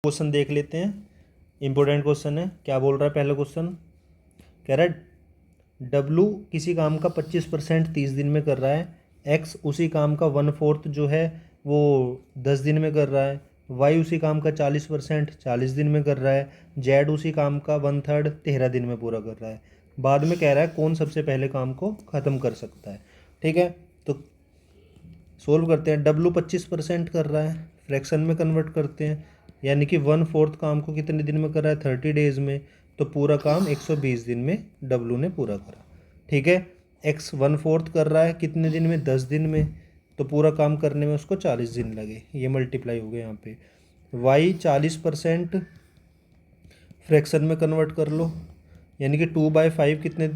Question देख लेते हैं। इंपॉर्टेंट क्वेश्चन है। क्या बोल रहा है पहला क्वेश्चन? कह रहा है डब्लू किसी काम का 25% 30 दिन में कर रहा है, एक्स उसी काम का 1/4 जो है वो 10 दिन में कर रहा है, वाई उसी काम का 40% 40 दिन में कर रहा है, जेड उसी काम का 1/3 13 दिन में पूरा कर रहा है। बाद में कह रहा है कौन सबसे पहले काम को ख़त्म कर सकता है। ठीक है, तो सोल्व करते हैं। डब्लू 25% कर रहा है, फ्रैक्शन में कन्वर्ट करते हैं, यानी कि 1/4 काम को कितने दिन में कर रहा है? 30 डेज में। तो पूरा काम 120 दिन में डब्लू ने पूरा करा। ठीक है, एक्स 1/4 कर रहा है कितने दिन में? 10 दिन में। तो पूरा काम करने में उसको 40 दिन लगे, ये मल्टीप्लाई हो गए यहाँ पे। वाई 40% फ्रैक्शन में कन्वर्ट कर लो, यानी कि 2/5 कितने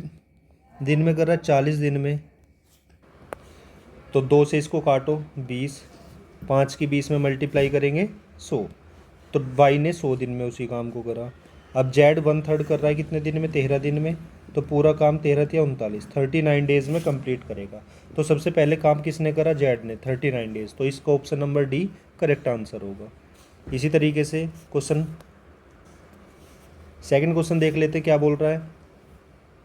दिन में कर रहा है? 40 दिन में। तो 2 से इसको काटो 20, 5 की 20 में मल्टीप्लाई करेंगे 100। तो वाई ने 100 दिन में उसी काम को करा। अब जेड 1/3 कर रहा है कितने दिन में? 13 दिन में। तो पूरा काम 13 या 39 39 डेज में कंप्लीट करेगा। तो सबसे पहले काम किसने करा? जेड ने, 39 डेज। तो इसका option number D correct answer होगा। इसी तरीके से सेकंड क्वेश्चन देख लेते क्या बोल रहा है।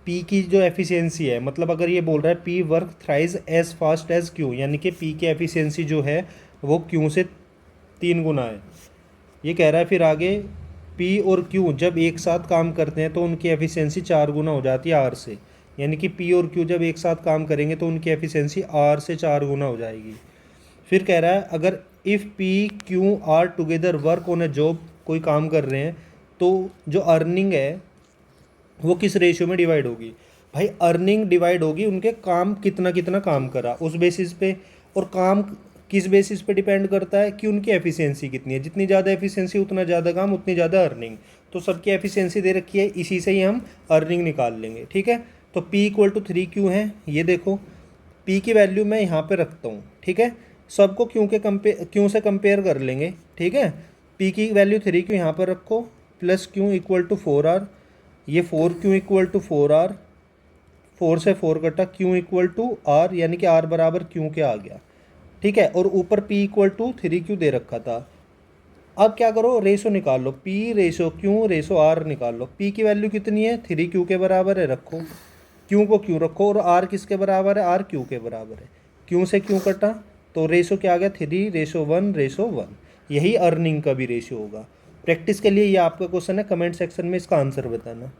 पी की जो एफिशिएंसी है, मतलब अगर ये बोल रहा है P work thrice as fast as Q, यानी कि पी की एफिशिएंसी जो है वो क्यू से 3 गुना है। ये कह रहा है फिर आगे पी और क्यू जब एक साथ काम करते हैं तो उनकी एफिशिएंसी 4 गुना हो जाती है आर से, यानी कि पी और क्यू जब एक साथ काम करेंगे तो उनकी एफिशिएंसी आर से 4 गुना हो जाएगी। फिर कह रहा है अगर if P Q R together work on A job, कोई काम कर रहे हैं तो जो अर्निंग है वो किस रेशियो में डिवाइड होगी? भाई अर्निंग डिवाइड होगी उनके काम कितना कितना काम करा उस बेसिस पे। और काम किस बेसिस पे डिपेंड करता है? कि उनकी एफिशिएंसी कितनी है। जितनी ज़्यादा एफिशिएंसी उतना ज़्यादा काम, उतनी ज़्यादा अर्निंग। तो सबकी एफिशिएंसी दे रखी है, इसी से ही हम अर्निंग निकाल लेंगे। ठीक है, तो P = 3Q है। ये देखो P की वैल्यू मैं यहाँ पे रखता हूँ। ठीक है, सबको क्यू से कंपेयर कर लेंगे। ठीक है, P की वैल्यू 3Q यहाँ पर रखो, प्लस Q = 4R। ये 4Q = 4R, 4 से 4 कटा, Q = R, यानी कि R बराबर Q के आ गया। ठीक है, और ऊपर P = 3Q दे रखा था। अब क्या करो, रेशो निकाल लो, P ratio Q ratio R निकाल लो। P की वैल्यू कितनी है? 3Q के बराबर है, रखो। Q को Q रखो, और R किसके बराबर है? R Q के बराबर है। Q से Q कटा तो रेशो क्या आ गया? 3:1:1। यही अर्निंग का भी रेशियो होगा। प्रैक्टिस के लिए ये आपका क्वेश्चन है, कमेंट सेक्शन में इसका आंसर बताना।